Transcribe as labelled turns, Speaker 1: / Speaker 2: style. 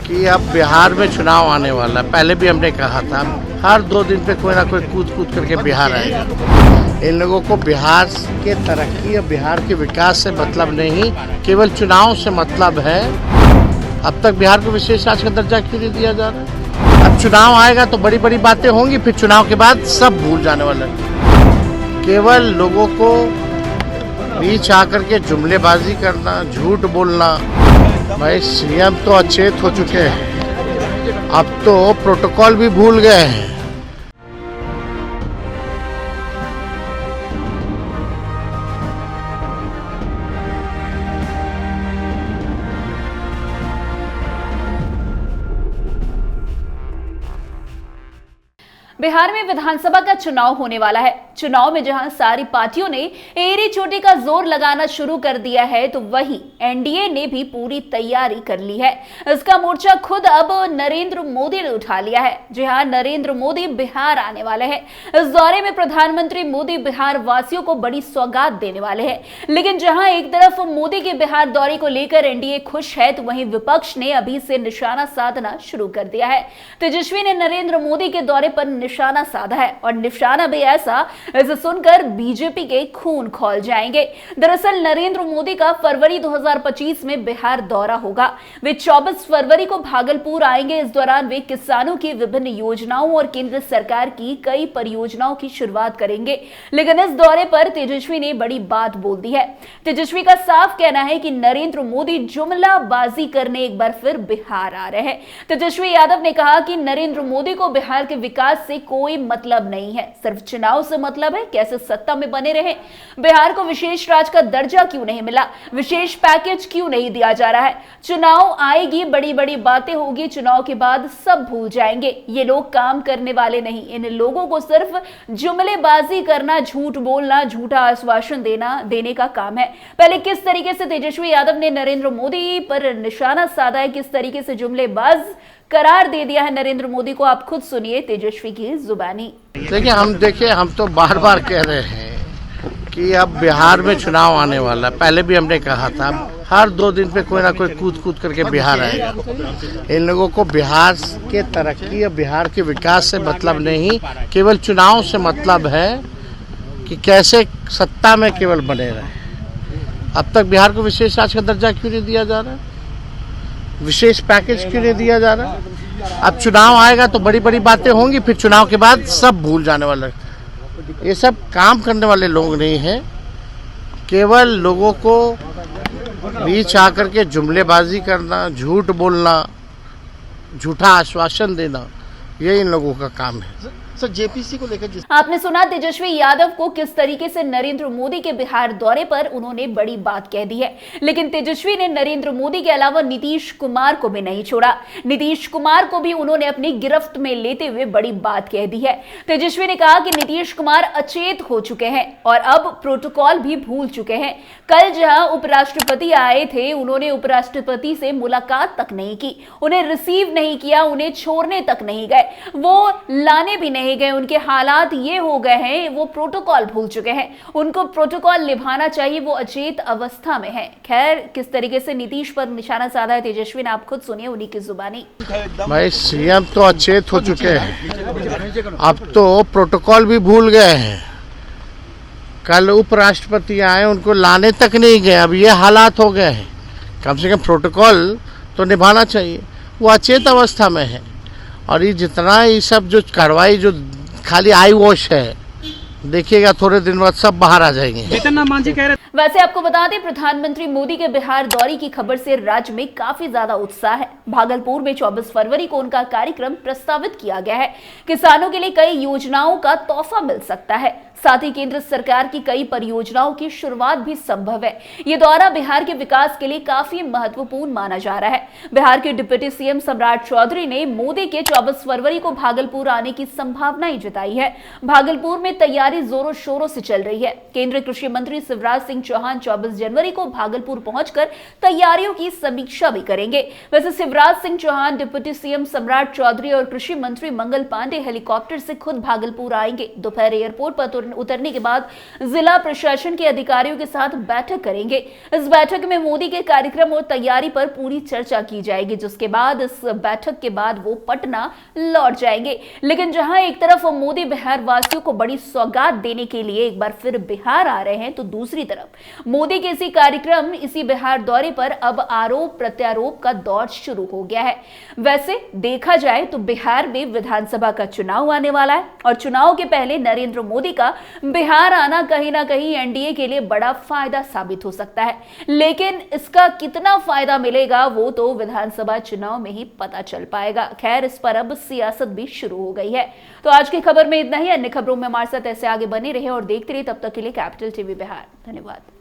Speaker 1: कि अब बिहार में चुनाव आने वाला है। पहले भी हमने कहा था हर 2 दिन पे कोई ना कोई कूद करके बिहार आएगा। इन लोगों को बिहार के तरक्की और बिहार के विकास से मतलब नहीं, केवल चुनाव से मतलब है। अब तक बिहार को विशेष राज्य का दर्जा क्यों नहीं दिया जा रहा है? अब चुनाव आएगा तो बड़ी बड़ी बातें होंगी, फिर चुनाव के बाद सब भूल जाने वाले हैं। केवल लोगों को बीच आकर के जुमलेबाजी करना, झूठ बोलना। भाई सीएम तो अचेत हो चुके हैं, अब तो प्रोटोकॉल भी भूल गए हैं।
Speaker 2: बिहार में विधानसभा का चुनाव होने वाला है। चुनाव में जहां सारी पार्टियों ने एड़ी चोटी का जोर लगाना शुरू कर दिया है, तो वहीं एनडीए ने भी पूरी तैयारी कर ली है। इसका मोर्चा खुद अब नरेंद्र मोदी ने उठा लिया है। जी हां, नरेंद्र मोदी बिहार आने वाले हैं। इस दौरे में प्रधानमंत्री मोदी बिहार वासियों को बड़ी सौगात देने वाले हैं। लेकिन जहां एक तरफ मोदी के बिहार दौरे को लेकर एनडीए खुश है, तो वहीं विपक्ष ने अभी से निशाना साधना शुरू कर दिया है। तेजस्वी ने नरेंद्र मोदी के दौरे पर निशाना साधा है, और निशाना भी ऐसा, इसे सुनकर बीजेपी के खून खौल जाएंगे। दरअसल नरेंद्र मोदी का फरवरी 2025 में बिहार दौरा होगा। वे 24 फरवरी को भागलपुर आएंगे। इस दौरान वे किसानों की विभिन्न योजनाओं और केंद्र सरकार की कई परियोजनाओं की शुरुआत करेंगे। लेकिन इस दौरे पर तेजस्वी ने बड़ी बात बोल दी है। तेजस्वी का साफ कहना है कि नरेंद्र मोदी जुमलाबाजी करने एक बार फिर बिहार आ रहे हैं। तेजस्वी यादव ने कहा कि नरेंद्र मोदी को बिहार के विकास से कोई मतलब नहीं है, सिर्फ चुनाव से मतलब है। कैसे सत्ता में बने रहे, बिहार को विशेष राज्य का दर्जा क्यों नहीं मिला, विशेष पैकेज क्यों नहीं दिया जा रहा है। चुनाव आएगी, बड़ी बड़ी बातें होगी, चुनाव के बाद सब भूल जाएंगे। ये लोग काम करने वाले नहीं। इन लोगों को सिर्फ जुमलेबाजी करना, झूठ बोलना, झूठा आश्वासन देने का काम है। पहले किस तरीके से तेजस्वी यादव ने नरेंद्र मोदी पर निशाना साधा है, किस तरीके से जुमलेबाज करार दे दिया है नरेंद्र मोदी को, आप खुद सुनिए तेजस्वी की जुबानी।
Speaker 1: देखिए हम तो बार बार कह रहे हैं कि अब बिहार में चुनाव आने वाला है। पहले भी हमने कहा था हर 2 दिन पे कोई ना कोई कूद करके बिहार आएगा। इन लोगों को बिहार के तरक्की और बिहार के विकास से मतलब नहीं, केवल चुनाव से मतलब है कि कैसे सत्ता में केवल बने रहे। अब तक बिहार को विशेष राज्य का दर्जा क्यों नहीं दिया जा रहा है, विशेष पैकेज क्यों नहीं दिया जा रहा? अब चुनाव आएगा तो बड़ी बड़ी बातें होंगी, फिर चुनाव के बाद सब भूल जाने वाले। ये सब काम करने वाले लोग नहीं हैं। केवल लोगों को बीच आकर के जुमलेबाजी करना, झूठ बोलना, झूठा आश्वासन देना, ये इन लोगों का काम है।
Speaker 3: सर, जेपीसी को लेकर
Speaker 2: आपने सुना तेजस्वी यादव को किस तरीके से नरेंद्र मोदी के बिहार दौरे पर उन्होंने बड़ी बात कह दी है। लेकिन तेजस्वी ने नरेंद्र मोदी के अलावा नीतीश कुमार को भी नहीं छोड़ा। नीतीश कुमार को भी उन्होंने अपनी गिरफ्त में लेते हुए बड़ी बात कह दी है। तेजस्वी ने कहा कि नीतीश कुमार अचेत हो चुके हैं और अब प्रोटोकॉल भी भूल चुके हैं। कल जहां उपराष्ट्रपति आए थे, उन्होंने उपराष्ट्रपति से मुलाकात तक नहीं की, उन्हें रिसीव नहीं किया, उन्हें छोड़ने तक नहीं गए, वो लाने भी नहीं गए। उनके हालात ये हो गए हैं, वो प्रोटोकॉल भूल चुके हैं। उनको प्रोटोकॉल निभाना चाहिए, वो अचेत अवस्था में है। खैर, किस तरीके से नीतीश पर निशाना साधा है तेजस्वी ने, आप खुद सुनिए उन्हीं की जुबानी।
Speaker 1: भाई सीएम तो अचेत हो चुके हैं, अब तो प्रोटोकॉल भी भूल गए हैं। कल उपराष्ट्रपति आए, उनको लाने तक नहीं गए। अब ये हालात हो गए हैं, कम से कम प्रोटोकॉल तो निभाना चाहिए। वो अचेत अवस्था में है। और ये जितना ये सब जो कार्रवाई जो खाली आई वॉश है, देखिएगा थोड़े दिन बाद सब बाहर आ जाएंगे।
Speaker 3: जितना मांझी कह रहे।
Speaker 2: वैसे आपको बता दें, प्रधानमंत्री मोदी के बिहार दौरे की खबर से राज्य में काफी ज्यादा उत्साह है। भागलपुर में 24 फरवरी को उनका कार्यक्रम प्रस्तावित किया गया है। किसानों के लिए कई योजनाओं का तोहफा मिल सकता है, साथ ही केंद्र सरकार की कई परियोजनाओं की शुरुआत भी संभव है। ये दौरा बिहार के विकास के लिए काफी महत्वपूर्ण माना जा रहा है। बिहार के डिप्टी सीएम सम्राट चौधरी ने मोदी के 24 फरवरी को भागलपुर आने की संभावनाएं जताई है। भागलपुर में तैयारी जोरों शोरों से चल रही है। केंद्रीय कृषि मंत्री शिवराज सिंह चौहान 24 जनवरी को भागलपुर पहुंचकर तैयारियों की समीक्षा भी करेंगे। वैसे शिवराज सिंह चौहान, डिप्टी सीएम सम्राट चौधरी और कृषि मंत्री मंगल पांडे हेलीकॉप्टर से खुद भागलपुर आएंगे। दोपहर एयरपोर्ट पर उतरने के बाद जिला प्रशासन के अधिकारियों के साथ बैठक करेंगे। इस बैठक में मोदी के कार्यक्रम और तैयारी पर पूरी चर्चा की जाएगी, जिसके बाद इस बैठक के बाद वो पटना लौट जाएंगे। लेकिन जहां एक तरफ मोदी बिहार वासियों को बड़ी सौगात देने के लिए एक बार फिर बिहार आ रहे हैं, तो दूसरी तरफ मोदी के इसी कार्यक्रम, इसी बिहार दौरे पर अब आरोप प्रत्यारोप का दौर शुरू हो गया है। वैसे देखा जाए तो बिहार में विधानसभा का चुनाव आने वाला है और चुनाव के पहले नरेंद्र मोदी का बिहार आना कहीं ना कहीं एनडीए के लिए बड़ा फायदा साबित हो सकता है। लेकिन इसका कितना फायदा मिलेगा वो तो विधानसभा चुनाव में ही पता चल पाएगा। खैर, इस पर अब सियासत भी शुरू हो गई है। तो आज की खबर में इतना ही। अन्य खबरों में हमारे साथ ऐसे आगे बने रहे और देखते रहिए। तब तक के लिए कैपिटल टीवी बिहार। धन्यवाद।